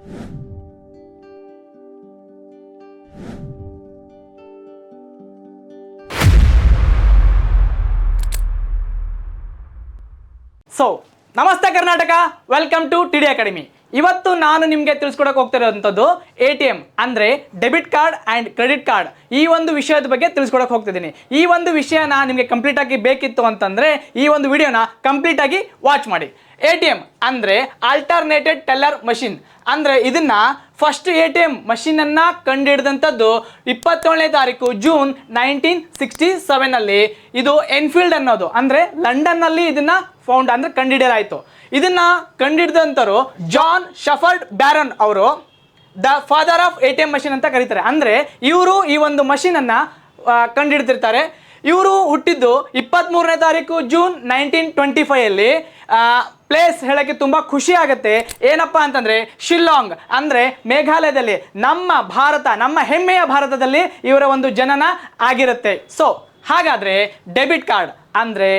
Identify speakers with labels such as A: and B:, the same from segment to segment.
A: So ನಮಸ್ತೆ Karnataka, welcome to TD academy. ಇವತ್ತು ನಾನು ನಿಮಗೆ ತಿಳಿಸ್ಕೊಡಕ್ಕೆ ಹೋಗ್ತಿರೋಂಥದ್ದು ATM ಅಂದರೆ debit card and credit card ಈ ಒಂದು ವಿಷಯದ ಬಗ್ಗೆ ತಿಳಿಸ್ಕೊಡಕ್ಕೆ ಹೋಗ್ತಿದ್ದೀನಿ. ಈ ಒಂದು ವಿಷಯನ ನಿಮಗೆ ಕಂಪ್ಲೀಟಾಗಿ ಬೇಕಿತ್ತು ಅಂತಂದರೆ ಈ ಒಂದು ವಿಡಿಯೋನ ಕಂಪ್ಲೀಟಾಗಿ ವಾಚ್ ಮಾಡಿ. ATM ಅಂದರೆ ಆಲ್ಟರ್ನೇಟೆಡ್ ಟೆಲ್ಲರ್ ಮಷಿನ್. ಅಂದರೆ ಇದನ್ನು ಫಸ್ಟ್ ATM ಮಷಿನನ್ನು ಕಂಡುಹಿಡಿದಂಥದ್ದು 27ನೇ ತಾರೀಕು ಜೂನ್ 1967 ಇದು ಎನ್ಫೀಲ್ಡ್ ಅನ್ನೋದು ಅಂದರೆ ಲಂಡನ್ನಲ್ಲಿ ಇದನ್ನು ಫೌಂಡ್ ಅಂದರೆ ಕಂಡುಹಿಡಿಯಲಾಯಿತು. ಇದನ್ನು ಕಂಡುಹಿಡಿದಂಥವ್ರು ಜಾನ್ ಶಫರ್ಡ್ ಬ್ಯಾರನ್ ಅವರು the father of ATM machine ಅಂತ ಕರೀತಾರೆ. ಅಂದರೆ ಇವರು ಈ ಒಂದು ಮಷಿನನ್ನು ಕಂಡುಹಿಡ್ತಿರ್ತಾರೆ. ಇವರು ಹುಟ್ಟಿದ್ದು 23ನೇ ತಾರೀಕು ಜೂನ್ 1925 ಪ್ಲೇಸ್ ಹೇಳೋಕ್ಕೆ ತುಂಬ ಖುಷಿ ಆಗುತ್ತೆ. ಏನಪ್ಪ ಅಂತಂದರೆ ಶಿಲ್ಲಾಂಗ್ ಅಂದರೆ ಮೇಘಾಲಯದಲ್ಲಿ, ನಮ್ಮ ಹೆಮ್ಮೆಯ ಭಾರತದಲ್ಲಿ ಇವರ ಒಂದು ಜನನ ಆಗಿರುತ್ತೆ. ಸೊ ಹಾಗಾದರೆ ಡೆಬಿಟ್ ಕಾರ್ಡ್ ಅಂದರೆ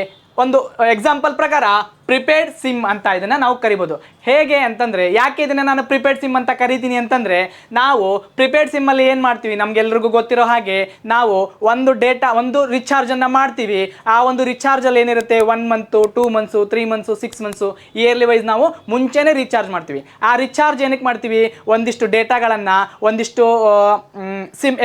A: ಒಂದು ಎಕ್ಸಾಂಪಲ್ ಪ್ರಕಾರ ಪ್ರಿಪೇಯ್ಡ್ ಸಿಮ್ ಅಂತ ಇದನ್ನು ನಾವು ಕರಿಬೋದು. ಹೇಗೆ ಅಂತಂದರೆ, ಯಾಕೆ ಇದನ್ನು ನಾನು ಪ್ರಿಪೇಯ್ಡ್ ಸಿಮ್ ಅಂತ ಕರಿತೀನಿ ಅಂತಂದರೆ, ನಾವು ಪ್ರಿಪೇಯ್ಡ್ ಸಿಮ್ಮಲ್ಲಿ ಏನು ಮಾಡ್ತೀವಿ, ನಮಗೆಲ್ರಿಗೂ ಗೊತ್ತಿರೋ ಹಾಗೆ ನಾವು ಒಂದು ರಿಚಾರ್ಜನ್ನು ಮಾಡ್ತೀವಿ. ಆ ಒಂದು ರಿಚಾರ್ಜಲ್ಲಿ ಏನಿರುತ್ತೆ 1 month 2 months 3 months 6 months yearly wise ನಾವು ಮುಂಚೆನೇ ರಿಚಾರ್ಜ್ ಮಾಡ್ತೀವಿ. ಆ ರಿಚಾರ್ಜ್ ಏನಕ್ಕೆ ಮಾಡ್ತೀವಿ, ಒಂದಿಷ್ಟು ಡೇಟಾಗಳನ್ನು, ಒಂದಿಷ್ಟು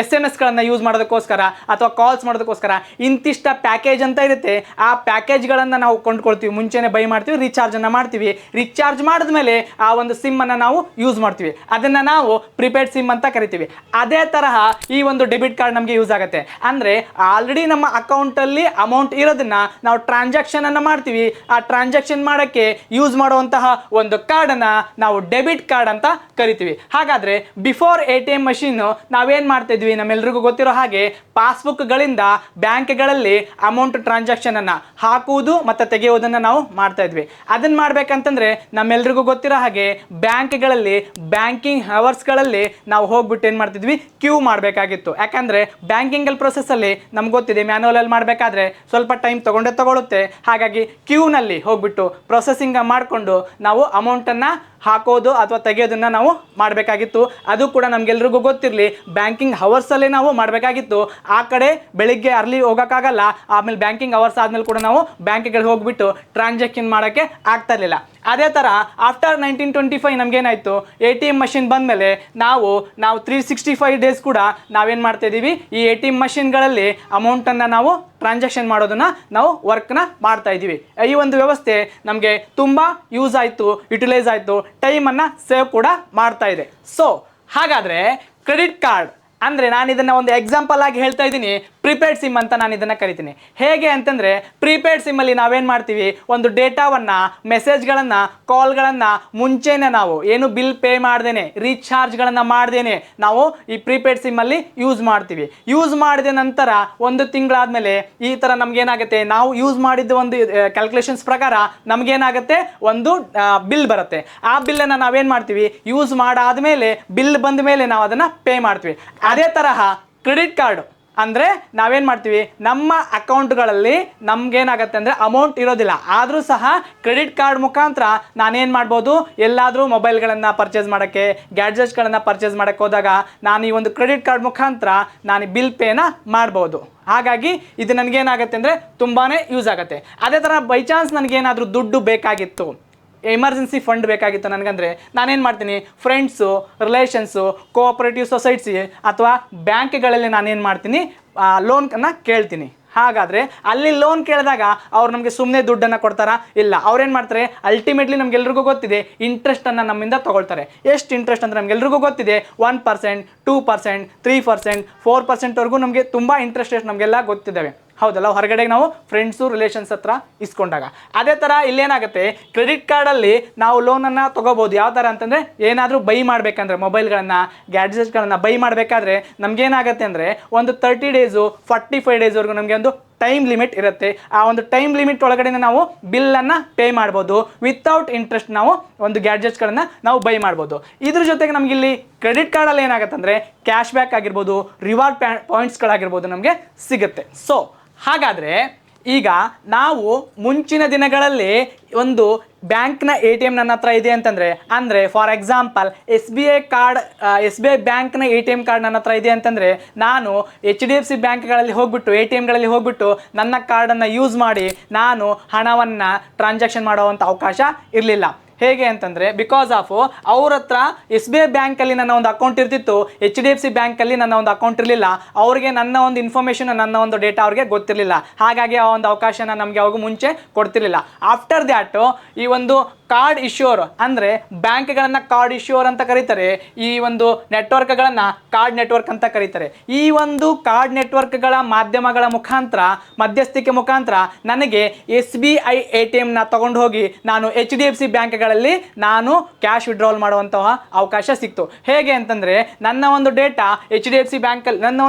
A: SMS ಯೂಸ್ ಮಾಡೋದಕ್ಕೋಸ್ಕರ ಅಥವಾ ಕಾಲ್ಸ್ ಮಾಡೋದಕ್ಕೋಸ್ಕರ ಇಂತಿಷ್ಟ ಪ್ಯಾಕೇಜ್ ಅಂತ ಇರುತ್ತೆ. ಆ ಪ್ಯಾಕೇಜ್ಗಳನ್ನು ನಾವು ಕೊಂಡ್ಕೊಳ್ತೀವಿ, ಮುಂಚೆನೇ ಬೈ ಮಾಡ್ತೀವಿ, ರಿಚಾರ್ಜನ್ನು ಮಾಡ್ತೀವಿ. ರಿಚಾರ್ಜ್ ಮಾಡಿದ್ಮೇಲೆ ಆ ಒಂದು ಸಿಮ್ಮನ್ನು ನಾವು ಯೂಸ್ ಮಾಡ್ತೀವಿ. ಅದನ್ನು ನಾವು ಪ್ರಿಪೇಯ್ಡ್ ಸಿಮ್ ಅಂತ ಕರಿತೀವಿ. ಅದೇ ತರಹ ಈ ಒಂದು ಡೆಬಿಟ್ ಕಾರ್ಡ್ ನಮಗೆ ಯೂಸ್ ಆಗುತ್ತೆ. ಅಂದರೆ ಆಲ್ರೆಡಿ ನಮ್ಮ ಅಕೌಂಟಲ್ಲಿ ಅಮೌಂಟ್ ಇರೋದನ್ನು ನಾವು ಟ್ರಾನ್ಸಾಕ್ಷನನ್ನು ಮಾಡ್ತೀವಿ. ಆ ಟ್ರಾನ್ಸಾಕ್ಷನ್ ಮಾಡೋಕ್ಕೆ ಯೂಸ್ ಮಾಡುವಂತಹ ಒಂದು ಕಾರ್ಡನ್ನು ನಾವು ಡೆಬಿಟ್ ಕಾರ್ಡ್ ಅಂತ ಕರಿತೀವಿ. ಹಾಗಾದರೆ ಬಿಫೋರ್ ATM ಮಷೀನು ನಾವೇನು ಮಾಡ್ತಿದ್ವಿ, ನಮ್ಮೆಲ್ರಿಗೂ ಗೊತ್ತಿರೋ ಹಾಗೆ ಪಾಸ್ಬುಕ್ಗಳಿಂದ ಬ್ಯಾಂಕ್ಗಳಲ್ಲಿ ಅಮೌಂಟ್ ಟ್ರಾನ್ಸಾಕ್ಷನನ್ನು ಹಾಕುವುದು ಮತ್ತು ತೆಗೆಯುವುದನ್ನು ನಾವು ಮಾಡ್ತಾ ಇದ್ವಿ. ಅದನ್ನು ಮಾಡಬೇಕಂತಂದರೆ ನಮ್ಮೆಲ್ರಿಗೂ ಗೊತ್ತಿರೋ ಹಾಗೆ ಬ್ಯಾಂಕ್ಗಳಲ್ಲಿ ಬ್ಯಾಂಕಿಂಗ್ ಹವರ್ಸ್ಗಳಲ್ಲಿ ನಾವು ಹೋಗ್ಬಿಟ್ಟು ಏನು ಮಾಡ್ತಿದ್ವಿ, ಕ್ಯೂ ಮಾಡಬೇಕಾಗಿತ್ತು. ಯಾಕಂದರೆ ಬ್ಯಾಂಕಿಂಗಲ್ ಪ್ರೊಸೆಸ್ಸಲ್ಲಿ ನಮ್ಗೆ ಗೊತ್ತಿದೆ, ಮ್ಯಾನುವಲಲ್ಲಿ ಮಾಡಬೇಕಾದ್ರೆ ಸ್ವಲ್ಪ ಟೈಮ್ ತಗೊಳುತ್ತೆ. ಹಾಗಾಗಿ ಕ್ಯೂನಲ್ಲಿ ಹೋಗ್ಬಿಟ್ಟು ಪ್ರೊಸೆಸಿಂಗ್ ಮಾಡಿಕೊಂಡು ನಾವು ಅಮೌಂಟನ್ನು ಹಾಕೋದು ಅಥವಾ ತೆಗೆಯೋದನ್ನು ನಾವು ಮಾಡಬೇಕಾಗಿತ್ತು. ಅದು ಕೂಡ ನಮಗೆಲ್ರಿಗೂ ಗೊತ್ತಿರಲಿ, ಬ್ಯಾಂಕಿಂಗ್ ಹವರ್ಸಲ್ಲೇ ನಾವು ಮಾಡಬೇಕಾಗಿತ್ತು. ಆ ಕಡೆ ಬೆಳಿಗ್ಗೆ ಅರ್ಲಿ ಹೋಗೋಕ್ಕಾಗಲ್ಲ, ಆಮೇಲೆ ಬ್ಯಾಂಕಿಂಗ್ ಹವರ್ಸ್ ಆದಮೇಲೆ ಕೂಡ ನಾವು ಬ್ಯಾಂಕ್ಗಳಿಗೆ ಹೋಗ್ಬಿಟ್ಟು ಟ್ರಾನ್ಸಾಕ್ಷನ್ ಮಾಡೋಕ್ಕೆ ಆಗ್ತಾ ಇರಲಿಲ್ಲ. ಅದೇ ಥರ ಆಫ್ಟರ್ 1925 ನಮಗೇನಾಯಿತು, ATM ಮಷಿನ್ ಬಂದಮೇಲೆ ನಾವು 365 ಡೇಸ್ ಕೂಡ ನಾವೇನು ಮಾಡ್ತಾಯಿದ್ದೀವಿ, ಈ ATM ಮಷಿನ್ಗಳಲ್ಲಿ ಅಮೌಂಟನ್ನು ನಾವು ಟ್ರಾನ್ಸಾಕ್ಷನ್ ಮಾಡೋದನ್ನು ನಾವು ವರ್ಕ್ನ ಮಾಡ್ತಾ ಇದ್ದೀವಿ. ಈ ಒಂದು ವ್ಯವಸ್ಥೆ ನಮಗೆ ತುಂಬ ಯೂಸ್ ಆಯಿತು, ಯುಟಿಲೈಸ್ ಆಯಿತು, ಟೈಮನ್ನು ಸೇವ್ ಕೂಡ ಮಾಡ್ತಾ ಇದೆ. ಸೊ ಹಾಗಾದರೆ ಕ್ರೆಡಿಟ್ ಕಾರ್ಡ್ ಅಂದರೆ ನಾನು ಇದನ್ನು ಒಂದು ಎಕ್ಸಾಂಪಲ್ ಆಗಿ ಹೇಳ್ತಾ ಇದ್ದೀನಿ, ಪ್ರಿಪೇಯ್ಡ್ ಸಿಮ್ ಅಂತ ನಾನು ಇದನ್ನು ಕರಿತೀನಿ. ಹೇಗೆ ಅಂತಂದರೆ, ಪ್ರಿಪೇಯ್ಡ್ ಸಿಮ್ಮಲ್ಲಿ ನಾವೇನು ಮಾಡ್ತೀವಿ, ಒಂದು ಡೇಟಾವನ್ನು, ಮೆಸೇಜ್ಗಳನ್ನು, ಕಾಲ್ಗಳನ್ನು ಮುಂಚೆನೇ ನಾವು ಏನು ಬಿಲ್ ಪೇ ಮಾಡ್ದೇನೆ, ರೀಚಾರ್ಜ್ಗಳನ್ನು ಮಾಡ್ದೇನೆ ನಾವು ಈ ಪ್ರಿಪೇಯ್ಡ್ ಸಿಮ್ಮಲ್ಲಿ ಯೂಸ್ ಮಾಡ್ತೀವಿ. ಯೂಸ್ ಮಾಡಿದ ನಂತರ 1 ತಿಂಗಳಾದಮೇಲೆ ಈ ಥರ ನಮಗೇನಾಗುತ್ತೆ, ನಾವು ಯೂಸ್ ಮಾಡಿದ್ದ ಒಂದು ಕ್ಯಾಲ್ಕುಲೇಷನ್ಸ್ ಪ್ರಕಾರ ನಮಗೇನಾಗುತ್ತೆ, ಒಂದು ಬಿಲ್ ಬರುತ್ತೆ. ಆ ಬಿಲ್ಲನ್ನು ನಾವೇನು ಮಾಡ್ತೀವಿ, ಯೂಸ್ ಮಾಡಾದಮೇಲೆ ಬಿಲ್ ಬಂದ ಮೇಲೆ ನಾವು ಅದನ್ನು ಪೇ ಮಾಡ್ತೀವಿ. ಅದೇ ತರಹ ಕ್ರೆಡಿಟ್ ಕಾರ್ಡ್ ಅಂದರೆ ನಾವೇನು ಮಾಡ್ತೀವಿ, ನಮ್ಮ ಅಕೌಂಟ್ಗಳಲ್ಲಿ ನಮಗೇನಾಗತ್ತೆ ಅಂದರೆ ಅಮೌಂಟ್ ಇರೋದಿಲ್ಲ, ಆದರೂ ಸಹ ಕ್ರೆಡಿಟ್ ಕಾರ್ಡ್ ಮುಖಾಂತರ ನಾನೇನು ಮಾಡ್ಬೋದು, ಎಲ್ಲಾದರೂ ಮೊಬೈಲ್ಗಳನ್ನು ಪರ್ಚೇಸ್ ಮಾಡೋಕ್ಕೆ, ಗ್ಯಾಡ್ಜೆಟ್ಸ್ಗಳನ್ನು ಪರ್ಚೇಸ್ ಮಾಡೋಕ್ಕೆ ಹೋದಾಗ ನಾನು ಈ ಒಂದು ಕ್ರೆಡಿಟ್ ಕಾರ್ಡ್ ಮುಖಾಂತರ ನಾನು ಬಿಲ್ ಪೇನ ಮಾಡ್ಬೋದು. ಹಾಗಾಗಿ ಇದು ನನಗೇನಾಗುತ್ತೆ ಅಂದರೆ ತುಂಬಾ ಯೂಸ್ ಆಗುತ್ತೆ. ಅದೇ ಥರ ಬೈ ಚಾನ್ಸ್ ನನಗೇನಾದರೂ ದುಡ್ಡು ಬೇಕಾಗಿತ್ತು, ಎಮರ್ಜೆನ್ಸಿ ಫಂಡ್ ಬೇಕಾಗಿತ್ತು ನನಗಂದರೆ ನಾನೇನು ಮಾಡ್ತೀನಿ, ಫ್ರೆಂಡ್ಸು, ರಿಲೇಷನ್ಸು, ಕೋಆಪರೇಟಿವ್ ಸೊಸೈಟಿ ಅಥವಾ ಬ್ಯಾಂಕ್ಗಳಲ್ಲಿ ನಾನೇನು ಮಾಡ್ತೀನಿ, ಲೋನನ್ನು ಕೇಳ್ತೀನಿ. ಹಾಗಾದರೆ ಅಲ್ಲಿ ಲೋನ್ ಕೇಳಿದಾಗ ಅವ್ರು ನಮಗೆ ಸುಮ್ಮನೆ ದುಡ್ಡನ್ನು ಕೊಡ್ತಾರಾ? ಇಲ್ಲ, ಅವ್ರೇನು ಮಾಡ್ತಾರೆ, ಅಲ್ಟಿಮೇಟ್ಲಿ ನಮಗೆಲ್ರಿಗೂ ಗೊತ್ತಿದೆ ಇಂಟ್ರೆಸ್ಟನ್ನು ನಮ್ಮಿಂದ ತೊಗೊಳ್ತಾರೆ. ಎಷ್ಟು ಇಂಟ್ರೆಸ್ಟ್ ಅಂದರೆ ನಮಗೆಲ್ರಿಗೂ ಗೊತ್ತಿದೆ, 1%, 2%, 3%, 4%ವರೆಗೂ ನಮಗೆ ತುಂಬ ಇಂಟ್ರೆಸ್ಟ್ ರೇಟ್ ನಮಗೆಲ್ಲ ಗೊತ್ತಿದ್ದಾವೆ. ಹೌದಲ್ಲ, ಹೊರಗಡೆ ನಾವು ಫ್ರೆಂಡ್ಸು ರಿಲೇಷನ್ಸ್ ಹತ್ರ ಇಸ್ಕೊಂಡಾಗ. ಅದೇ ಥರ ಇಲ್ಲೇನಾಗುತ್ತೆ, ಕ್ರೆಡಿಟ್ ಕಾರ್ಡಲ್ಲಿ ನಾವು ಲೋನನ್ನು ತೊಗೋಬೋದು. ಯಾವ ಥರ ಅಂತಂದರೆ, ಏನಾದರೂ ಬೈ ಮಾಡಬೇಕಂದ್ರೆ ಮೊಬೈಲ್ಗಳನ್ನು, ಗ್ಯಾಡ್ಜೆಟ್ಸ್ಗಳನ್ನು ಬೈ ಮಾಡಬೇಕಾದ್ರೆ ನಮಗೇನಾಗುತ್ತೆ ಅಂದರೆ ಒಂದು 30 ಡೇಸು 45 ಡೇಸ್ವರೆಗೂ ನಮಗೆ ಒಂದು ಟೈಮ್ ಲಿಮಿಟ್ ಇರುತ್ತೆ. ಆ ಒಂದು ಟೈಮ್ ಲಿಮಿಟ್ ಒಳಗಡೆ ನಾವು ಬಿಲ್ಲನ್ನು ಪೇ ಮಾಡ್ಬೋದು. ವಿತೌಟ್ ಇಂಟ್ರೆಸ್ಟ್ ನಾವು ಒಂದು ಗ್ಯಾಡ್ಜೆಟ್ಸ್ಗಳನ್ನು ನಾವು ಬೈ ಮಾಡ್ಬೋದು. ಇದ್ರ ಜೊತೆಗೆ ನಮಗಿಲ್ಲಿ ಕ್ರೆಡಿಟ್ ಕಾರ್ಡಲ್ಲಿ ಏನಾಗುತ್ತೆ ಅಂದರೆ ಕ್ಯಾಶ್ ಬ್ಯಾಕ್ ಆಗಿರ್ಬೋದು, ರಿವಾರ್ಡ್ ಪಾಯಿಂಟ್ಸ್ಗಳಾಗಿರ್ಬೋದು ನಮಗೆ ಸಿಗುತ್ತೆ. ಸೊ ಹಾಗಾದರೆ ಈಗ ನಾವು ಮುಂಚಿನ ದಿನಗಳಲ್ಲಿ ಒಂದು ಬ್ಯಾಂಕ್ನ ATM ನನ್ನ ಹತ್ರ ಇದೆ ಅಂತಂದರೆ, ಅಂದರೆ ಫಾರ್ ಎಕ್ಸಾಂಪಲ್ SBI ಬ್ಯಾಂಕ್ನ ATM ಕಾರ್ಡ್ ನನ್ನ ಹತ್ರ ಇದೆ ಅಂತಂದರೆ, ನಾನು HDFC ಬ್ಯಾಂಕ್ಗಳಲ್ಲಿ ಹೋಗ್ಬಿಟ್ಟು ATMಗಳಲ್ಲಿ ಹೋಗ್ಬಿಟ್ಟು ನನ್ನ ಕಾರ್ಡನ್ನು ಯೂಸ್ ಮಾಡಿ ನಾನು ಹಣವನ್ನು ಟ್ರಾನ್ಸಾಕ್ಷನ್ ಮಾಡುವಂಥ ಅವಕಾಶ ಇರಲಿಲ್ಲ. ಹೇಗೆ ಅಂತಂದರೆ, ಬಿಕಾಸ್ ಆಫ್ ಅವ್ರ ಹತ್ರ SBI ಬ್ಯಾಂಕಲ್ಲಿ ನನ್ನ ಒಂದು ಅಕೌಂಟ್ ಇರ್ತಿತ್ತು, HDFC ಬ್ಯಾಂಕಲ್ಲಿ ನನ್ನ ಒಂದು ಅಕೌಂಟ್ ಇರಲಿಲ್ಲ. ಅವ್ರಿಗೆ ನನ್ನ ಒಂದು ಇನ್ಫಾರ್ಮೇಷನ್, ನನ್ನ ಒಂದು ಡೇಟಾ ಅವ್ರಿಗೆ ಗೊತ್ತಿರಲಿಲ್ಲ. ಹಾಗಾಗಿ ಆ ಒಂದು ಅವಕಾಶನ ನಮಗೆ ಅವಾಗ ಮುಂಚೆ ಕೊಡ್ತಿರ್ಲಿಲ್ಲ. ಆಫ್ಟರ್ ದ್ಯಾಟ್ ಈ ಒಂದು ಕಾರ್ಡ್ ಇಶ್ಯೂರ್ ಅಂದರೆ ಬ್ಯಾಂಕ್ಗಳನ್ನು ಕಾರ್ಡ್ ಇಶ್ಯೂರ್ ಅಂತ ಕರೀತಾರೆ, ಈ ಒಂದು ನೆಟ್ವರ್ಕ್ಗಳನ್ನು ಕಾರ್ಡ್ ನೆಟ್ವರ್ಕ್ ಅಂತ ಕರೀತಾರೆ. ಈ ಒಂದು ಕಾರ್ಡ್ ನೆಟ್ವರ್ಕ್ಗಳ ಮಾಧ್ಯಮಗಳ ಮುಖಾಂತರ, ಮಧ್ಯಸ್ಥಿಕೆ ಮುಖಾಂತರ ನನಗೆ SBI ATMನ ತಗೊಂಡು ಹೋಗಿ ನಾನು HDFC ಬ್ಯಾಂಕ್ಗಳಲ್ಲಿ ನಾನು ಕ್ಯಾಶ್ ವಿಡ್ರಾವಲ್ ಮಾಡುವಂತಹ ಅವಕಾಶ ಸಿಕ್ತು. ಹೇಗೆ ಅಂತಂದರೆ, ನನ್ನ ಒಂದು ಡೇಟಾ HDFC ಬ್ಯಾಂಕಲ್ಲಿ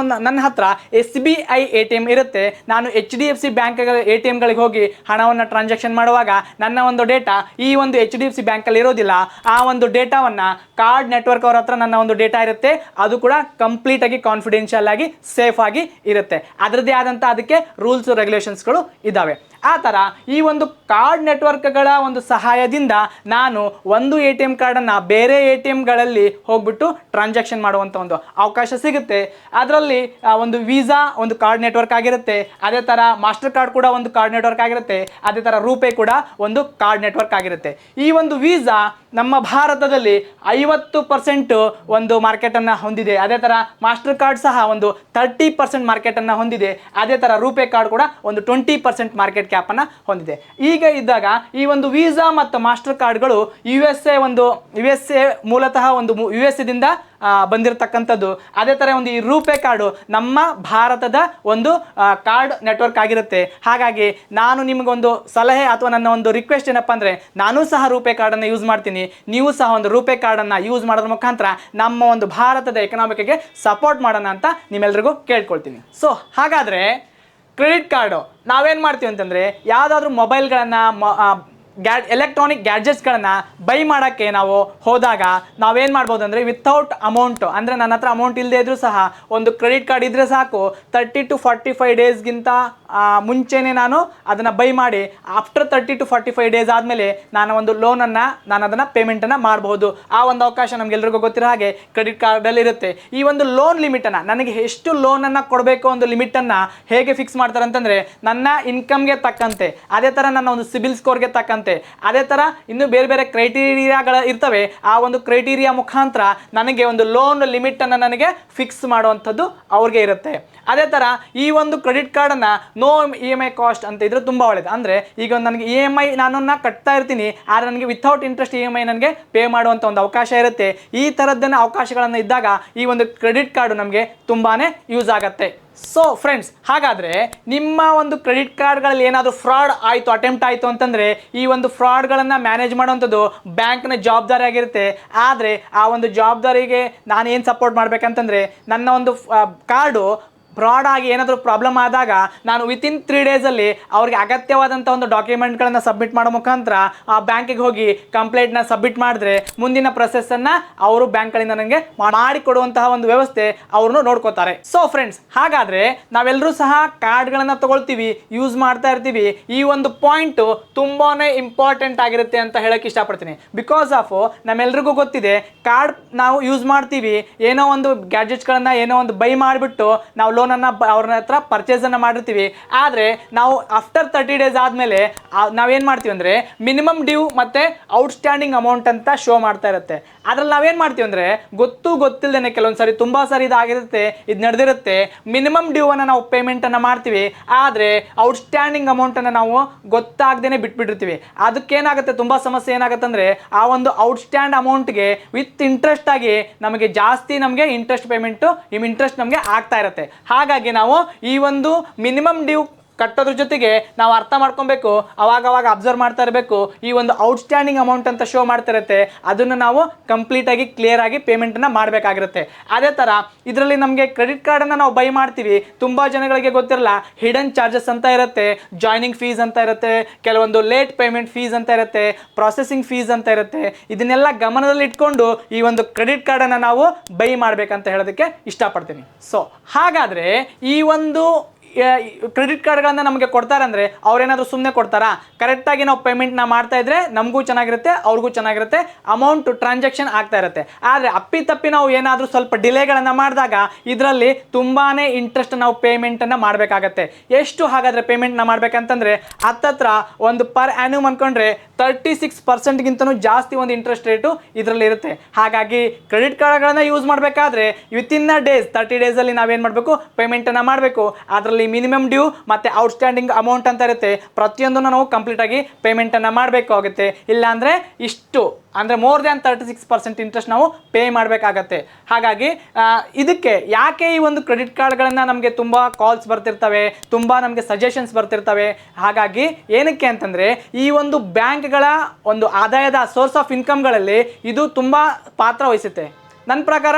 A: ನನ್ನ ಹತ್ರ SBI ATM ಇರುತ್ತೆ. ನಾನು HDFC ಬ್ಯಾಂಕ್ಗಳ ATMಗಳಿಗೆ ಹೋಗಿ ಹಣವನ್ನು ಟ್ರಾನ್ಸಾಕ್ಷನ್ ಮಾಡುವಾಗ ನನ್ನ ಒಂದು ಡೇಟಾ ಈ ಒಂದು HDFC ಬ್ಯಾಂಕಲ್ಲಿ ಇರೋದಿಲ್ಲ. ಆ ಒಂದು ಡೇಟಾವನ್ನು ಕಾರ್ಡ್ ನೆಟ್ವರ್ಕ್ ಅವ್ರ ಹತ್ರ ನನ್ನ ಒಂದು ಡೇಟಾ ಇರುತ್ತೆ. ಅದು ಕೂಡ ಕಂಪ್ಲೀಟ್ ಆಗಿ ಕಾನ್ಫಿಡೆನ್ಷಿಯಲ್ ಆಗಿ ಸೇಫ್ ಆಗಿ ಇರುತ್ತೆ. ಅದರದ್ದೇ ಆದಂಥ ಅದಕ್ಕೆ ರೂಲ್ಸ್ ರೆಗ್ಯುಲೇಷನ್ಸ್ಗಳು ಇದ್ದಾವೆ. ಆ ಥರ ಈ ಒಂದು ಕಾರ್ಡ್ ನೆಟ್ವರ್ಕ್ಗಳ ಒಂದು ಸಹಾಯದಿಂದ ನಾನು ಒಂದು ATM ಕಾರ್ಡನ್ನು ಬೇರೆ ATMಗಳಲ್ಲಿ ಹೋಗ್ಬಿಟ್ಟು ಟ್ರಾನ್ಸಾಕ್ಷನ್ ಮಾಡುವಂಥ ಒಂದು ಅವಕಾಶ ಸಿಗುತ್ತೆ. ಅದರಲ್ಲಿ ಒಂದು ವೀಸಾ ಒಂದು ಕಾರ್ಡ್ ನೆಟ್ವರ್ಕ್ ಆಗಿರುತ್ತೆ, ಅದೇ ಥರ ಮಾಸ್ಟರ್ ಕಾರ್ಡ್ ಕೂಡ ಒಂದು ಕಾರ್ಡ್ ನೆಟ್ವರ್ಕ್ ಆಗಿರುತ್ತೆ, ಅದೇ ಥರ ರೂಪೇ ಕೂಡ ಒಂದು ಕಾರ್ಡ್ ನೆಟ್ವರ್ಕ್ ಆಗಿರುತ್ತೆ. ಈ ಒಂದು ವೀಸಾ ನಮ್ಮ ಭಾರತದಲ್ಲಿ 50% ಒಂದು ಮಾರ್ಕೆಟನ್ನು ಹೊಂದಿದೆ. ಅದೇ ಥರ ಮಾಸ್ಟರ್ ಕಾರ್ಡ್ ಸಹ ಒಂದು 30% ಮಾರ್ಕೆಟನ್ನು ಹೊಂದಿದೆ. ಅದೇ ಥರ ರೂಪೇ ಕಾರ್ಡ್ ಕೂಡ ಒಂದು 20% ಮಾರ್ಕೆಟ್ ಕ್ಯಾಪನ್ನು ಹೊಂದಿದೆ. ಈಗ ಇದ್ದಾಗ ಈ ಒಂದು ವೀಸಾ ಮತ್ತು ಮಾಸ್ಟರ್ ಕಾರ್ಡ್ಗಳು USA ಮೂಲತಃ ಒಂದು USA ದಿಂದ ಬಂದಿರತಕ್ಕಂಥದ್ದು. ಅದೇ ಥರ ಒಂದು ಈ ರೂಪೇ ಕಾರ್ಡು ನಮ್ಮ ಭಾರತದ ಒಂದು ಕಾರ್ಡ್ ನೆಟ್ವರ್ಕ್ ಆಗಿರುತ್ತೆ. ಹಾಗಾಗಿ ನಾನು ನಿಮಗೊಂದು ಸಲಹೆ ಅಥವಾ ನನ್ನ ಒಂದು ರಿಕ್ವೆಸ್ಟ್ ಏನಪ್ಪ ಅಂದರೆ, ನಾನೂ ಸಹ ರೂಪೇ ಕಾರ್ಡನ್ನು ಯೂಸ್ ಮಾಡ್ತೀನಿ, ನೀವು ಸಹ ಒಂದು ರೂಪೇ ಕಾರ್ಡನ್ನು ಯೂಸ್ ಮಾಡೋದ್ರ ಮುಖಾಂತರ ನಮ್ಮ ಒಂದು ಭಾರತದ ಎಕನಾಮಿಕ್ಗೆ ಸಪೋರ್ಟ್ ಮಾಡೋಣ ಅಂತ ನಿಮ್ಮೆಲ್ರಿಗೂ ಕೇಳ್ಕೊಳ್ತೀನಿ. ಸೊ ಹಾಗಾದರೆ ಕ್ರೆಡಿಟ್ ಕಾರ್ಡು ನಾವೇನು ಮಾಡ್ತೀವಿ ಅಂತಂದರೆ, ಯಾವುದಾದ್ರೂ ಮೊಬೈಲ್ಗಳನ್ನು ಎಲೆಕ್ಟ್ರಾನಿಕ್ ಗ್ಯಾಡ್ಜೆಟ್ಸ್ಗಳನ್ನು ಬೈ ಮಾಡೋಕ್ಕೆ ನಾವು ಹೋದಾಗ ನಾವೇನು ಮಾಡ್ಬೋದು ಅಂದರೆ, ವಿತೌಟ್ ಅಮೌಂಟ್ ಅಂದರೆ ನನ್ನ ಹತ್ರ ಅಮೌಂಟ್ ಇಲ್ಲದೆ ಇದ್ದರೂ ಸಹ ಒಂದು ಕ್ರೆಡಿಟ್ ಕಾರ್ಡ್ ಇದ್ದರೆ ಸಾಕು, 30 to 45 ಡೇಸ್ಗಿಂತ ಮುಂಚೆನೇ ನಾನು ಅದನ್ನು ಬೈ ಮಾಡಿ ಆಫ್ಟರ್ 30 to 45 ಡೇಸ್ ಆದಮೇಲೆ ನಾನು ಒಂದು ಲೋನನ್ನು ಅದನ್ನು ಪೇಮೆಂಟನ್ನು ಮಾಡಬಹುದು. ಆ ಒಂದು ಅವಕಾಶ ನಮಗೆಲ್ರಿಗೂ ಗೊತ್ತಿರೋ ಹಾಗೆ ಕ್ರೆಡಿಟ್ ಕಾರ್ಡಲ್ಲಿ ಇರುತ್ತೆ. ಈ ಒಂದು ಲೋನ್ ಲಿಮಿಟನ್ನು, ನನಗೆ ಎಷ್ಟು ಲೋನನ್ನು ಕೊಡಬೇಕು ಒಂದು ಲಿಮಿಟನ್ನು ಹೇಗೆ ಫಿಕ್ಸ್ ಮಾಡ್ತಾರೆ ಅಂತಂದರೆ, ನನ್ನ ಇನ್ಕಮ್ಗೆ ತಕ್ಕಂತೆ, ಅದೇ ಥರ ನನ್ನ ಒಂದು ಸಿಬಿಲ್ ಸ್ಕೋರ್ಗೆ ತಕ್ಕಂತೆ, ಅದೇ ಥರ ಇನ್ನು ಬೇರೆ ಬೇರೆ ಕ್ರೈಟೀರಿಯಾಗಳು ಇರ್ತವೆ. ಆ ಒಂದು ಕ್ರೈಟೀರಿಯಾ ಮುಖಾಂತರ ನನಗೆ ಒಂದು ಲೋನ್ ಲಿಮಿಟನ್ನು ನನಗೆ ಫಿಕ್ಸ್ ಮಾಡುವಂಥದ್ದು ಅವ್ರಿಗೆ ಇರುತ್ತೆ. ಅದೇ ಥರ ಈ ಒಂದು ಕ್ರೆಡಿಟ್ ಕಾರ್ಡನ್ನು ನೋ EMI ಕಾಸ್ಟ್ ಅಂತ ಇದ್ರೆ ತುಂಬ ಒಳ್ಳೆಯದು. ಅಂದರೆ ಈಗ ನನಗೆ EMI ನಾನು ಕಟ್ತಾ ಇರ್ತೀನಿ, ಆದರೆ ನನಗೆ ವಿತೌಟ್ ಇಂಟ್ರೆಸ್ಟ್ EMI ನನಗೆ ಪೇ ಮಾಡುವಂಥ ಒಂದು ಅವಕಾಶ ಇರುತ್ತೆ. ಈ ಥರದ್ದನ್ನು ಅವಕಾಶಗಳನ್ನು ಇದ್ದಾಗ ಈ ಒಂದು ಕ್ರೆಡಿಟ್ ಕಾರ್ಡು ನಮಗೆ ತುಂಬಾ ಯೂಸ್ ಆಗುತ್ತೆ. ಸೊ ಫ್ರೆಂಡ್ಸ್, ಹಾಗಾದರೆ ನಿಮ್ಮ ಒಂದು ಕ್ರೆಡಿಟ್ ಕಾರ್ಡ್ಗಳಲ್ಲಿ ಏನಾದರೂ ಫ್ರಾಡ್ ಆಯಿತು, ಅಟೆಂಪ್ಟ್ ಆಯಿತು ಅಂತಂದರೆ, ಈ ಒಂದು ಫ್ರಾಡ್ಗಳನ್ನು ಮ್ಯಾನೇಜ್ ಮಾಡುವಂಥದ್ದು ಬ್ಯಾಂಕ್ನ ಜವಾಬ್ದಾರಿ ಆಗಿರುತ್ತೆ. ಆದರೆ ಆ ಒಂದು ಜವಾಬ್ದಾರಿಗೆ ನಾನು ಏನು ಸಪೋರ್ಟ್ ಮಾಡಬೇಕಂತಂದರೆ, ನನ್ನ ಒಂದು ಕಾರ್ಡು ಫ್ರಾಡ್ ಆಗಿ ಏನಾದರೂ ಪ್ರಾಬ್ಲಮ್ ಆದಾಗ ನಾನು ವಿತಿನ್ 3 ಡೇಸಲ್ಲಿ ಅವ್ರಿಗೆ ಅಗತ್ಯವಾದಂಥ ಒಂದು ಡಾಕ್ಯುಮೆಂಟ್ಗಳನ್ನು ಸಬ್ಮಿಟ್ ಮಾಡೋ ಮುಖಾಂತರ ಆ ಬ್ಯಾಂಕಿಗೆ ಹೋಗಿ ಕಂಪ್ಲೇಂಟ್ನ ಸಬ್ಮಿಟ್ ಮಾಡಿದ್ರೆ ಮುಂದಿನ ಪ್ರೊಸೆಸ್ಸನ್ನು ಅವರು ಬ್ಯಾಂಕ್ಗಳಿಂದ ನನಗೆ ಮಾಡಿಕೊಡುವಂತಹ ಒಂದು ವ್ಯವಸ್ಥೆ ಅವ್ರನ್ನು ನೋಡ್ಕೋತಾರೆ. ಸೊ ಫ್ರೆಂಡ್ಸ್, ಹಾಗಾದರೆ ನಾವೆಲ್ಲರೂ ಸಹ ಕಾರ್ಡ್ಗಳನ್ನು ತೊಗೊಳ್ತೀವಿ, ಯೂಸ್ ಮಾಡ್ತಾ ಇರ್ತೀವಿ. ಈ ಒಂದು ಪಾಯಿಂಟು ತುಂಬಾ ಇಂಪಾರ್ಟೆಂಟ್ ಆಗಿರುತ್ತೆ ಅಂತ ಹೇಳೋಕ್ಕೆ ಇಷ್ಟಪಡ್ತೀನಿ. ಬಿಕಾಸ್ ಆಫ್ ನಮ್ಮೆಲ್ರಿಗೂ ಗೊತ್ತಿದೆ, ಕಾರ್ಡ್ ನಾವು ಯೂಸ್ ಮಾಡ್ತೀವಿ, ಏನೋ ಒಂದು ಗ್ಯಾಡ್ಜೆಟ್ಸ್ಗಳನ್ನು ಏನೋ ಒಂದು ಬೈ ಮಾಡಿಬಿಟ್ಟು ನಾವು ಲೋನನ್ನು ಅವ್ರ ಹತ್ರ ಪರ್ಚೇಸನ್ನು ಮಾಡಿರ್ತೀವಿ. ಆದರೆ ನಾವು ಆಫ್ಟರ್ 30 ಡೇಸ್ ಆದಮೇಲೆ ನಾವೇನು ಮಾಡ್ತೀವಿ ಅಂದರೆ, ಮಿನಿಮಮ್ ಡ್ಯೂ ಮತ್ತು ಔಟ್ಸ್ಟ್ಯಾಂಡಿಂಗ್ ಅಮೌಂಟ್ ಅಂತ ಶೋ ಮಾಡ್ತಾ ಇರುತ್ತೆ. ಅದ್ರಲ್ಲಿ ನಾವೇನು ಮಾಡ್ತೀವಿ ಅಂದರೆ, ಗೊತ್ತಿಲ್ಲದೇ ಕೆಲವೊಂದು ಸಾರಿ ತುಂಬ ಸಾರಿ ಇದಾಗಿರುತ್ತೆ, ಇದು ನಡೆದಿರುತ್ತೆ, ಮಿನಿಮಮ್ ಡ್ಯೂವನ್ನು ನಾವು ಪೇಮೆಂಟನ್ನು ಮಾಡ್ತೀವಿ. ಆದರೆ ಔಟ್ಸ್ಟ್ಯಾಂಡಿಂಗ್ ಅಮೌಂಟನ್ನು ನಾವು ಗೊತ್ತಾಗ್ದೇ ಬಿಟ್ಬಿಟ್ಟಿರ್ತೀವಿ. ಅದಕ್ಕೇನಾಗುತ್ತೆ, ತುಂಬ ಸಮಸ್ಯೆ ಏನಾಗುತ್ತೆ ಅಂದರೆ, ಆ ಒಂದು ಔಟ್ಸ್ಟ್ಯಾಂಡ್ ಅಮೌಂಟ್ಗೆ ವಿತ್ ಇಂಟ್ರೆಸ್ಟ್ ಆಗಿ ನಮಗೆ ಜಾಸ್ತಿ ಇಂಟ್ರೆಸ್ಟ್ ಪೇಮೆಂಟು ಇಂಟ್ರೆಸ್ಟ್ ನಮಗೆ ಆಗ್ತಾ ಇರುತ್ತೆ. ಹಾಗಾಗಿ ನಾವು ಈ ಒಂದು ಮಿನಿಮಮ್ ಡ್ಯೂ ಕಟ್ಟೋದ್ರ ಜೊತೆಗೆ ನಾವು ಅರ್ಥ ಮಾಡ್ಕೊಬೇಕು, ಅವಾಗವಾಗ ಅಬ್ಸರ್ವ್ ಮಾಡ್ತಾ ಇರಬೇಕು. ಈ ಒಂದು ಔಟ್ಸ್ಟ್ಯಾಂಡಿಂಗ್ ಅಮೌಂಟ್ ಅಂತ ಶೋ ಮಾಡ್ತಾ ಇರುತ್ತೆ, ಅದನ್ನು ನಾವು ಕಂಪ್ಲೀಟಾಗಿ ಕ್ಲಿಯರಾಗಿ ಪೇಮೆಂಟನ್ನು ಮಾಡಬೇಕಾಗಿರುತ್ತೆ. ಅದೇ ಥರ ಇದರಲ್ಲಿ ನಮಗೆ ಕ್ರೆಡಿಟ್ ಕಾರ್ಡನ್ನು ನಾವು ಬೈ ಮಾಡ್ತೀವಿ, ತುಂಬ ಜನಗಳಿಗೆ ಗೊತ್ತಿರಲ್ಲ, ಹಿಡನ್ ಚಾರ್ಜಸ್ ಅಂತ ಇರುತ್ತೆ, ಜಾಯ್ನಿಂಗ್ ಫೀಸ್ ಅಂತ ಇರುತ್ತೆ, ಕೆಲವೊಂದು ಲೇಟ್ ಪೇಮೆಂಟ್ ಫೀಸ್ ಅಂತ ಇರುತ್ತೆ, ಪ್ರೊಸೆಸಿಂಗ್ ಫೀಸ್ ಅಂತ ಇರುತ್ತೆ. ಇದನ್ನೆಲ್ಲ ಗಮನದಲ್ಲಿ ಇಟ್ಕೊಂಡು ಈ ಒಂದು ಕ್ರೆಡಿಟ್ ಕಾರ್ಡನ್ನು ನಾವು ಬೈ ಮಾಡಬೇಕಂತ ಹೇಳೋದಕ್ಕೆ ಇಷ್ಟಪಡ್ತೀನಿ. ಸೊ ಹಾಗಾದರೆ ಈ ಒಂದು ಕ್ರೆಡಿಟ್ ಕಾರ್ಡ್ಗಳನ್ನ ನಮಗೆ ಕೊಡ್ತಾರೆ ಅಂದರೆ ಅವ್ರೇನಾದರೂ ಸುಮ್ಮನೆ ಕೊಡ್ತಾರಾ? ಕರೆಕ್ಟಾಗಿ ನಾವು ಪೇಮೆಂಟ್ನ ಮಾಡ್ತಾ ಇದ್ರೆ ನಮಗೂ ಚೆನ್ನಾಗಿರುತ್ತೆ, ಅವ್ರಿಗೂ ಚೆನ್ನಾಗಿರುತ್ತೆ, ಅಮೌಂಟ್ ಟ್ರಾನ್ಸಾಕ್ಷನ್ ಆಗ್ತಾ ಇರುತ್ತೆ. ಆದರೆ ಅಪ್ಪಿತಪ್ಪಿ ನಾವು ಏನಾದರೂ ಸ್ವಲ್ಪ ಡಿಲೇಗಳನ್ನು ಮಾಡಿದಾಗ ಇದರಲ್ಲಿ ತುಂಬಾ ಇಂಟ್ರೆಸ್ಟ್ ನಾವು ಪೇಮೆಂಟನ್ನು ಮಾಡಬೇಕಾಗತ್ತೆ. ಎಷ್ಟು ಹಾಗಾದರೆ ಪೇಮೆಂಟ್ನ ಮಾಡಬೇಕಂತಂದರೆ ಹತ್ತತ್ರ ಒಂದು ಪರ್ ಆ್ಯನ್ಯೂಮ್ ಅಂದ್ಕೊಂಡ್ರೆ 36%ಗಿಂತನೂ ಜಾಸ್ತಿ ಒಂದು ಇಂಟ್ರೆಸ್ಟ್ ರೇಟು ಇದರಲ್ಲಿ ಇರುತ್ತೆ. ಹಾಗಾಗಿ ಕ್ರೆಡಿಟ್ ಕಾರ್ಡ್ಗಳನ್ನು ಯೂಸ್ ಮಾಡಬೇಕಾದ್ರೆ ವಿತಿನ್ ದ ಡೇಸ್ 30 ಡೇಸಲ್ಲಿ ನಾವೇನು ಮಾಡಬೇಕು, ಪೇಮೆಂಟನ್ನು ಮಾಡಬೇಕು. ಅದರಲ್ಲಿ ಮಿನಿಮಮ್ ಡ್ಯೂ ಮತ್ತು ಔಟ್ಸ್ಟ್ಯಾಂಡಿಂಗ್ ಅಮೌಂಟ್ ಅಂತ ಇರುತ್ತೆ, ಪ್ರತಿಯೊಂದನ್ನು ನಾವು ಕಂಪ್ಲೀಟಾಗಿ ಪೇಮೆಂಟನ್ನು ಮಾಡಬೇಕಾಗುತ್ತೆ. ಇಲ್ಲಾಂದರೆ ಇಷ್ಟು ಅಂದರೆ ಮೋರ್ ದ್ಯಾನ್ 36% ಇಂಟ್ರೆಸ್ಟ್ ನಾವು ಪೇ ಮಾಡಬೇಕಾಗತ್ತೆ. ಹಾಗಾಗಿ ಇದಕ್ಕೆ ಯಾಕೆ ಈ ಒಂದು ಕ್ರೆಡಿಟ್ ಕಾರ್ಡ್ಗಳನ್ನು ನಮಗೆ ತುಂಬ ಕಾಲ್ಸ್ ಬರ್ತಿರ್ತವೆ, ತುಂಬ ನಮಗೆ ಸಜೆಷನ್ಸ್ ಬರ್ತಿರ್ತವೆ. ಹಾಗಾಗಿ ಏನಕ್ಕೆ ಅಂತಂದರೆ ಈ ಒಂದು ಬ್ಯಾಂಕ್ಗಳ ಒಂದು ಆದಾಯದ ಸೋರ್ಸ್ ಆಫ್ ಇನ್ಕಮ್ಗಳಲ್ಲಿ ಇದು ತುಂಬ ಪಾತ್ರ ವಹಿಸುತ್ತೆ. ನನ್ನ ಪ್ರಕಾರ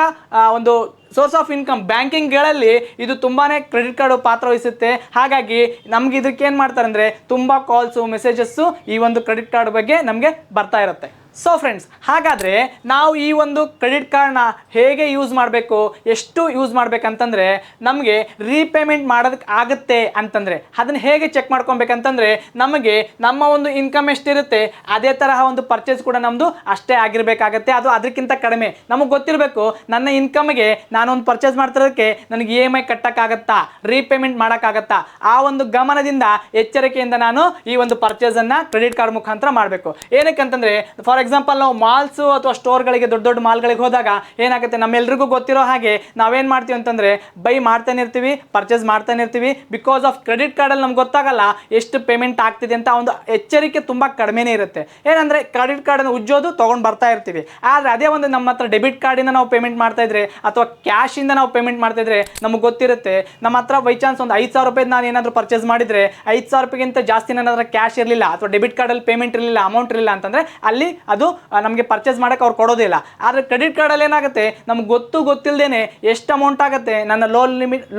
A: ಒಂದು ಸೋರ್ಸ್ ಆಫ್ ಇನ್ಕಮ್ ಬ್ಯಾಂಕಿಂಗ್ಗಳಲ್ಲಿ ಇದು ತುಂಬಾ ಕ್ರೆಡಿಟ್ ಕಾರ್ಡು ಪಾತ್ರ ವಹಿಸುತ್ತೆ. ಹಾಗಾಗಿ ನಮ್ಗೆ ಇದಕ್ಕೆ ಏನು ಮಾಡ್ತಾರೆ ಅಂದರೆ ತುಂಬ ಕಾಲ್ಸು ಮೆಸೇಜಸ್ಸು ಈ ಒಂದು ಕ್ರೆಡಿಟ್ ಕಾರ್ಡ್ ಬಗ್ಗೆ ನಮಗೆ ಬರ್ತಾ ಇರುತ್ತೆ. ಸೊ ಫ್ರೆಂಡ್ಸ್, ಹಾಗಾದರೆ ನಾವು ಈ ಒಂದು ಕ್ರೆಡಿಟ್ ಕಾರ್ಡ್ನ ಹೇಗೆ ಯೂಸ್ ಮಾಡಬೇಕು, ಎಷ್ಟು ಯೂಸ್ ಮಾಡಬೇಕಂತಂದರೆ ನಮಗೆ ರೀಪೇಮೆಂಟ್ ಮಾಡೋದಕ್ಕೆ ಆಗುತ್ತೆ ಅಂತಂದರೆ ಅದನ್ನು ಹೇಗೆ ಚೆಕ್ ಮಾಡ್ಕೊಬೇಕಂತಂದರೆ ನಮಗೆ ನಮ್ಮ ಒಂದು ಇನ್ಕಮ್ ಎಷ್ಟಿರುತ್ತೆ ಅದೇ ತರಹ ಒಂದು ಪರ್ಚೇಸ್ ಕೂಡ ನಮ್ಮದು ಅಷ್ಟೇ ಆಗಿರಬೇಕಾಗತ್ತೆ. ಅದು ಅದಕ್ಕಿಂತ ಕಡಿಮೆ ನಮಗೆ ಗೊತ್ತಿರಬೇಕು. ನನ್ನ ಇನ್ಕಮ್ಗೆ ನಾನೊಂದು ಪರ್ಚೇಸ್ ಮಾಡ್ತಿರೋದಕ್ಕೆ ನನಗೆ EMI ಕಟ್ಟೋಕ್ಕಾಗತ್ತಾ, ರೀಪೇಮೆಂಟ್ ಮಾಡೋಕ್ಕಾಗತ್ತಾ, ಆ ಒಂದು ಗಮನದಿಂದ ಎಚ್ಚರಿಕೆಯಿಂದ ನಾನು ಈ ಒಂದು ಪರ್ಚೇಸನ್ನು ಕ್ರೆಡಿಟ್ ಕಾರ್ಡ್ ಮುಖಾಂತರ ಮಾಡಬೇಕು. ಏನಕ್ಕಂತಂದರೆ ಫಾರ್ ಎಕ್ಸಾಂಪಲ್ ನಾವು ಮಾಲ್ಸು ಅಥವಾ ಸ್ಟೋರ್ಗಳಿಗೆ ದೊಡ್ಡ ದೊಡ್ಡ ಮಾಲ್ಗಳಿಗೆ ಹೋದಾಗ ಏನಾಗುತ್ತೆ, ನಮ್ಮೆಲ್ರಿಗೂ ಗೊತ್ತಿರೋ ಹಾಗೆ ನಾವೇನು ಮಾಡ್ತೀವಿ ಅಂತಂದರೆ ಬೈ ಮಾಡ್ತಾನೆ ಇರ್ತೀವಿ, ಪರ್ಚೇಸ್ ಮಾಡ್ತಾನೆ ಇರ್ತೀವಿ. ಬಿಕಾಸ್ ಆಫ್ ಕ್ರೆಡಿಟ್ ಕಾರ್ಡಲ್ಲಿ ನಮ್ಗೆ ಗೊತ್ತಾಗಲ್ಲ ಎಷ್ಟು ಪೇಮೆಂಟ್ ಆಗ್ತಿದೆ ಅಂತ ಒಂದು ಎಚ್ಚರಿಕೆ ತುಂಬ ಕಡಿಮೆನೇ ಇರುತ್ತೆ. ಏನಂದರೆ ಕ್ರೆಡಿಟ್ ಕಾರ್ಡನ್ನು ಉಜ್ಜೋದು ತೊಗೊಂಡು ಬರ್ತಾ ಇರ್ತೀವಿ. ಆದರೆ ಅದೇ ಒಂದು ನಮ್ಮ ಹತ್ರ ಡೆಬಿಟ್ ಕಾರ್ಡಿಂದ ನಾವು ಪೇಮೆಂಟ್ ಮಾಡ್ತಾ ಇದ್ರೆ ಅಥವಾ ಕ್ಯಾಶಿಂದ ನಾವು ಪೇಮೆಂಟ್ ಮಾಡ್ತಾ ಇದ್ರೆ ನಮಗೆ ಗೊತ್ತಿರುತ್ತೆ, ನಮ್ಮ ಹತ್ರ ಬೈ ಚಾನ್ಸ್ ಒಂದು 5,000 ರೂಪಾಯಿ ನಾನು ಏನಾದರೂ ಪರ್ಚೇಸ್ ಮಾಡಿದರೆ 5,000 ರೂಪಾಯಿಗಿಂತ ಜಾಸ್ತಿ ನನ್ನ ಹತ್ರ ಕ್ಯಾಶ್ ಇರಲಿಲ್ಲ ಅಥವಾ ಡೆಬಿಟ್ ಕಾರ್ಡಲ್ಲಿ ಪೇಮೆಂಟ್ ಇರಲಿಲ್ಲ, ಅಮೌಂಟ್ ಇರಲಿಲ್ಲ ಅಂತಂದರೆ ಅಲ್ಲಿ ಅದು ನಮಗೆ ಪರ್ಚೇಸ್ ಮಾಡೋಕ್ಕೆ ಅವ್ರು ಕೊಡೋದಿಲ್ಲ. ಆದರೆ ಕ್ರೆಡಿಟ್ ಕಾರ್ಡಲ್ಲಿ ಏನಾಗುತ್ತೆ, ನಮ್ಗೆ ಗೊತ್ತಿಲ್ಲದೇನೆ ಎಷ್ಟು ಅಮೌಂಟ್ ಆಗುತ್ತೆ, ನನ್ನ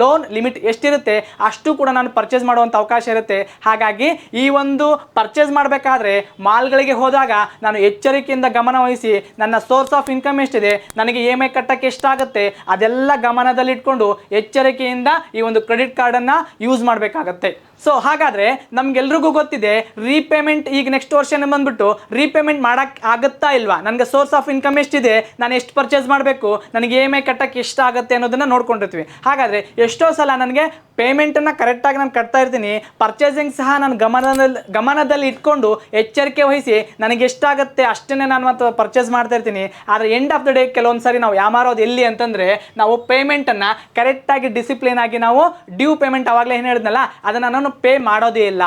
A: ಲೋನ್ ಲಿಮಿಟ್ ಎಷ್ಟಿರುತ್ತೆ ಅಷ್ಟು ಕೂಡ ನಾನು ಪರ್ಚೇಸ್ ಮಾಡುವಂಥ ಅವಕಾಶ ಇರುತ್ತೆ. ಹಾಗಾಗಿ ಈ ಒಂದು ಪರ್ಚೇಸ್ ಮಾಡಬೇಕಾದ್ರೆ ಮಾಲ್ಗಳಿಗೆ ಹೋದಾಗ ನಾನು ಎಚ್ಚರಿಕೆಯಿಂದ ಗಮನ ವಹಿಸಿ ನನ್ನ ಸೋರ್ಸ್ ಆಫ್ ಇನ್ಕಮ್ ಎಷ್ಟಿದೆ, ನನಗೆ EMI ಕಟ್ಟಕ್ಕೆ ಎಷ್ಟಾಗುತ್ತೆ ಅದೆಲ್ಲ ಗಮನದಲ್ಲಿಟ್ಕೊಂಡು ಎಚ್ಚರಿಕೆಯಿಂದ ಈ ಒಂದು ಕ್ರೆಡಿಟ್ ಕಾರ್ಡನ್ನು ಯೂಸ್ ಮಾಡಬೇಕಾಗತ್ತೆ. ಸೊ ಹಾಗಾದರೆ ನಮ್ಗೆಲ್ರಿಗೂ ಗೊತ್ತಿದೆ ರೀಪೇಮೆಂಟ್ ಈಗ ನೆಕ್ಸ್ಟ್ ವರ್ಷ ಬಂದುಬಿಟ್ಟು ರೀಪೇಮೆಂಟ್ ಮಾಡೋಕ್ಕೆ ಆಗುತ್ತಾ ಇಲ್ವಾ, ನನಗೆ ಸೋರ್ಸ್ ಆಫ್ ಇನ್ಕಮ್ ಎಷ್ಟಿದೆ, ನಾನು ಎಷ್ಟು ಪರ್ಚೇಸ್ ಮಾಡಬೇಕು, ನನಗೆ EMI ಕಟ್ಟಕ್ಕೆ ಎಷ್ಟಾಗುತ್ತೆ ಅನ್ನೋದನ್ನು ನೋಡ್ಕೊಂಡಿರ್ತೀವಿ. ಹಾಗಾದರೆ ಎಷ್ಟೋ ಸಲ ನನಗೆ ಪೇಮೆಂಟನ್ನು ಕರೆಕ್ಟಾಗಿ ನಾನು ಕಟ್ತಾ ಇರ್ತೀನಿ, ಪರ್ಚೇಸಿಂಗ್ ಸಹ ನಾನು ಗಮನದಲ್ಲಿ ಇಟ್ಕೊಂಡು ಎಚ್ಚರಿಕೆ ವಹಿಸಿ ನನಗೆ ಎಷ್ಟಾಗುತ್ತೆ ಅಷ್ಟೇ ನಾನು ಮತ್ತು ಪರ್ಚೇಸ್ ಮಾಡ್ತಾ ಇರ್ತೀನಿ. ಆದರೆ ಎಂಡ್ ಆಫ್ ದ ಡೇ ಕೆಲವೊಂದು ಸಾರಿ ನಾವು ಯಾಮಾರೋದು ಎಲ್ಲಿ ಅಂತಂದರೆ ನಾವು ಪೇಮೆಂಟನ್ನು ಕರೆಕ್ಟಾಗಿ ಡಿಸಿಪ್ಲಿನ್ ಆಗಿ ನಾವು ಡ್ಯೂ ಪೇಮೆಂಟ್ ಆವಾಗಲೇ ಏನು ಹೇಳಿದ್ನಲ್ಲ ಅದನ್ನು ನಾನು ಪೇ ಮಾಡೋದೇ ಇಲ್ಲ.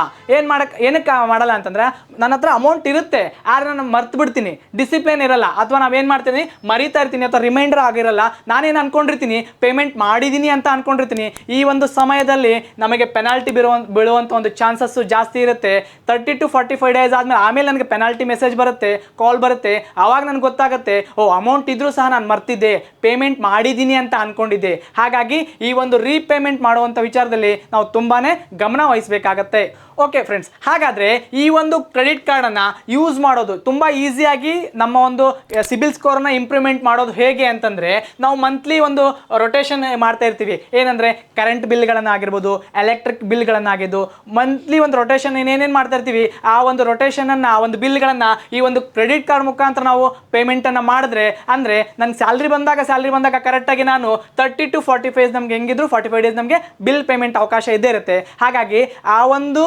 A: ಏನಕ್ಕೆ ಮಾಡಲ್ಲ ಅಂತಂದ್ರೆ ನನ್ನ ಹತ್ರ ಅಮೌಂಟ್ ಇರುತ್ತೆ ಆದರೆ ನಾನು ಮರ್ತು ಬಿಡ್ತೀನಿ, ಡಿಸಿಪ್ಲಿನ್ ಇರಲ್ಲ, ಅಥವಾ ನಾವೇನು ಮಾಡ್ತೀನಿ ಮರಿತಾ ಇರ್ತೀನಿ ಅಥವಾ ರಿಮೈಂಡರ್ ಆಗಿರಲ್ಲ. ನಾನೇನು ಅನ್ಕೊಂಡಿರ್ತೀನಿ ಪೇಮೆಂಟ್ ಮಾಡಿದ್ದೀನಿ ಅಂತ ಅನ್ಕೊಂಡಿರ್ತೀನಿ. ಈ ಒಂದು ಸಮಯದಲ್ಲಿ ನಮಗೆ ಪೆನಾಲ್ಟಿ ಬೀಳುವಂಥ ಒಂದು ಚಾನ್ಸಸ್ಸು ಜಾಸ್ತಿ ಇರುತ್ತೆ. 30 to 45 ಡೇಸ್ ಆಮೇಲೆ ನನಗೆ ಪೆನಾಲ್ಟಿ ಮೆಸೇಜ್ ಬರುತ್ತೆ, ಕಾಲ್ ಬರುತ್ತೆ. ಆವಾಗ ನನಗೆ ಗೊತ್ತಾಗುತ್ತೆ, ಓ ಅಮೌಂಟ್ ಇದ್ರೂ ಸಹ ನಾನು ಮರ್ತಿದ್ದೆ, ಪೇಮೆಂಟ್ ಮಾಡಿದ್ದೀನಿ ಅಂತ ಅನ್ಕೊಂಡಿದ್ದೆ. ಹಾಗಾಗಿ ಈ ಒಂದು ರೀಪೇಮೆಂಟ್ ಮಾಡುವಂಥ ವಿಚಾರದಲ್ಲಿ ನಾವು ತುಂಬಾ ಗಮನ ವಹಿಸಬೇಕಾಗತ್ತೆ. ಓಕೆ ಫ್ರೆಂಡ್ಸ್, ಹಾಗಾದರೆ ಈ ಒಂದು ಕ್ರೆಡಿಟ್ ಕಾರ್ಡನ್ನು ಯೂಸ್ ಮಾಡೋದು ತುಂಬ ಈಸಿಯಾಗಿ ನಮ್ಮ ಒಂದು ಸಿಬಿಲ್ ಸ್ಕೋರ್ನ ಇಂಪ್ರೂವ್ಮೆಂಟ್ ಮಾಡೋದು ಹೇಗೆ ಅಂತಂದರೆ ನಾವು ಮಂತ್ಲಿ ಒಂದು ರೊಟೇಷನ್ ಮಾಡ್ತಾ ಇರ್ತೀವಿ. ಏನಂದರೆ ಕರೆಂಟ್ ಬಿಲ್ಗಳನ್ನಾಗಿರ್ಬೋದು, ಎಲೆಕ್ಟ್ರಿಕ್ ಬಿಲ್ಗಳನ್ನಾಗಿದ್ದು ಮಂತ್ಲಿ ಒಂದು ರೊಟೇಷನ್ ಏನೇನು ಮಾಡ್ತಾ ಇರ್ತೀವಿ, ಆ ಒಂದು ರೊಟೇಷನನ್ನು ಆ ಒಂದು ಬಿಲ್ಗಳನ್ನು ಈ ಒಂದು ಕ್ರೆಡಿಟ್ ಕಾರ್ಡ್ ಮುಖಾಂತರ ನಾವು ಪೇಮೆಂಟನ್ನು ಮಾಡಿದ್ರೆ ಅಂದರೆ ನನಗೆ ಸ್ಯಾಲ್ರಿ ಬಂದಾಗ ಕರೆಕ್ಟಾಗಿ ನಾನು 30 to 45 ನಮ್ಗೆ ಹೆಂಗಿದ್ರು 45 ಡೇಸ್ ನಮಗೆ ಬಿಲ್ ಪೇಮೆಂಟ್ ಅವಕಾಶ ಇದ್ದೇ ಇರುತ್ತೆ. ಹಾಗಾಗಿ ಆ ಒಂದು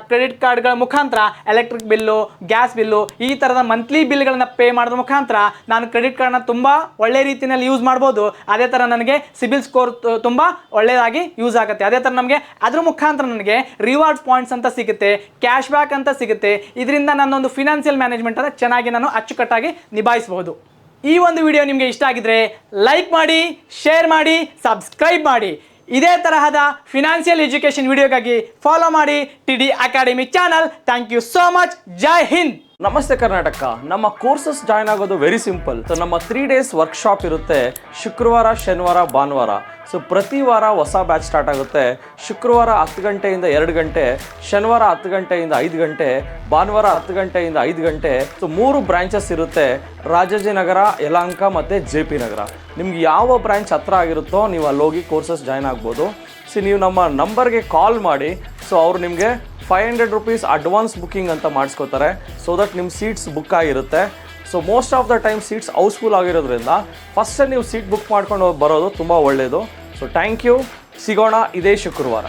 A: ಕ್ರೆಡಿಟ್ ಕಾರ್ಡ್ಗಳ ಮುಖಾಂತರ ಎಲೆಕ್ಟ್ರಿಕ್ ಬಿಲ್ಲು, ಗ್ಯಾಸ್ ಬಿಲ್ಲು, ಈ ಥರದ ಮಂತ್ಲಿ ಬಿಲ್ಗಳನ್ನು ಪೇ ಮಾಡೋದ್ರ ಮುಖಾಂತರ ನಾನು ಕ್ರೆಡಿಟ್ ಕಾರ್ಡ್ನ ತುಂಬ ಒಳ್ಳೆ ರೀತಿಯಲ್ಲಿ ಯೂಸ್ ಮಾಡ್ಬೋದು. ಅದೇ ಥರ ನನಗೆ ಸಿಬಿಲ್ ಸ್ಕೋರ್ ತುಂಬ ಒಳ್ಳೆಯದಾಗಿ ಯೂಸ್ ಆಗುತ್ತೆ. ಅದೇ ಥರ ನಮಗೆ ಅದ್ರ ಮುಖಾಂತರ ನನಗೆ ರಿವಾರ್ಡ್ಸ್ ಪಾಯಿಂಟ್ಸ್ ಅಂತ ಸಿಗುತ್ತೆ, ಕ್ಯಾಶ್ ಬ್ಯಾಕ್ ಅಂತ ಸಿಗುತ್ತೆ. ಇದರಿಂದ ನನ್ನೊಂದು ಫಿನಾನ್ಷಿಯಲ್ ಮ್ಯಾನೇಜ್ಮೆಂಟನ್ನು ಚೆನ್ನಾಗಿ ನಾನು ಅಚ್ಚುಕಟ್ಟಾಗಿ ನಿಭಾಯಿಸಬಹುದು. ಈ ಒಂದು ವಿಡಿಯೋ ನಿಮಗೆ ಇಷ್ಟ ಆಗಿದ್ರೆ ಲೈಕ್ ಮಾಡಿ, ಶೇರ್ ಮಾಡಿ, ಸಬ್ಸ್ಕ್ರೈಬ್ ಮಾಡಿ. ಇದೇ ತರಹದ ಫಿನಾನ್ಷಿಯಲ್ ಎಜುಕೇಷನ್ ವಿಡಿಯೋಗಾಗಿ ಫಾಲೋ ಮಾಡಿ TD academy channel. Thank you so much. Jai Hind.
B: ನಮಸ್ತೆ ಕರ್ನಾಟಕ. ನಮ್ಮ ಕೋರ್ಸಸ್ ಜಾಯ್ನ್ ಆಗೋದು ವೆರಿ ಸಿಂಪಲ್. ಸೊ ನಮ್ಮ 3 days ವರ್ಕ್ಶಾಪ್ ಇರುತ್ತೆ, ಶುಕ್ರವಾರ, ಶನಿವಾರ, ಭಾನುವಾರ. ಸೊ ಪ್ರತಿ ವಾರ ಹೊಸ ಬ್ಯಾಚ್ ಸ್ಟಾರ್ಟ್ ಆಗುತ್ತೆ. ಶುಕ್ರವಾರ 10 ಗಂಟೆಯಿಂದ 2 ಗಂಟೆ, ಶನಿವಾರ 10 ಗಂಟೆಯಿಂದ 5 ಗಂಟೆ, ಭಾನುವಾರ 10 ಗಂಟೆಯಿಂದ 5 ಗಂಟೆ. ಸೊ 3 ಬ್ರಾಂಚಸ್ ಇರುತ್ತೆ, ರಾಜಾಜಿನಗರ, ಯಲಹಂಕ ಮತ್ತು JP ನಗರ. ನಿಮ್ಗೆ ಯಾವ ಬ್ರಾಂಚ್ ಹತ್ರ ಆಗಿರುತ್ತೋ ನೀವು ಅಲ್ಲಿ ಹೋಗಿ ಕೋರ್ಸಸ್ ಜಾಯ್ನ್ ಆಗ್ಬೋದು. ಸೊ ನೀವು ನಮ್ಮ ನಂಬರ್ಗೆ ಕಾಲ್ ಮಾಡಿ, ಸೊ ಅವರು ನಿಮಗೆ 500 rupees ಅಡ್ವಾನ್ಸ್ ಬುಕ್ಕಿಂಗ್ ಅಂತ ಮಾಡಿಸ್ಕೋತಾರೆ, ಸೊ ದಟ್ ನಿಮ್ಮ ಸೀಟ್ಸ್ ಬುಕ್ ಆಗಿರುತ್ತೆ. So most of the time seats house full ಆಗಿರೋದ್ರಿಂದ ಫಸ್ಟೇ ನೀವು ಸೀಟ್ ಬುಕ್ ಮಾಡ್ಕೊಂಡು ಬರೋದು ತುಂಬ ಒಳ್ಳೆಯದು. ಸೊ ಥ್ಯಾಂಕ್ ಯು, ಸಿಗೋಣ ಇದೇ ಶುಕ್ರವಾರ.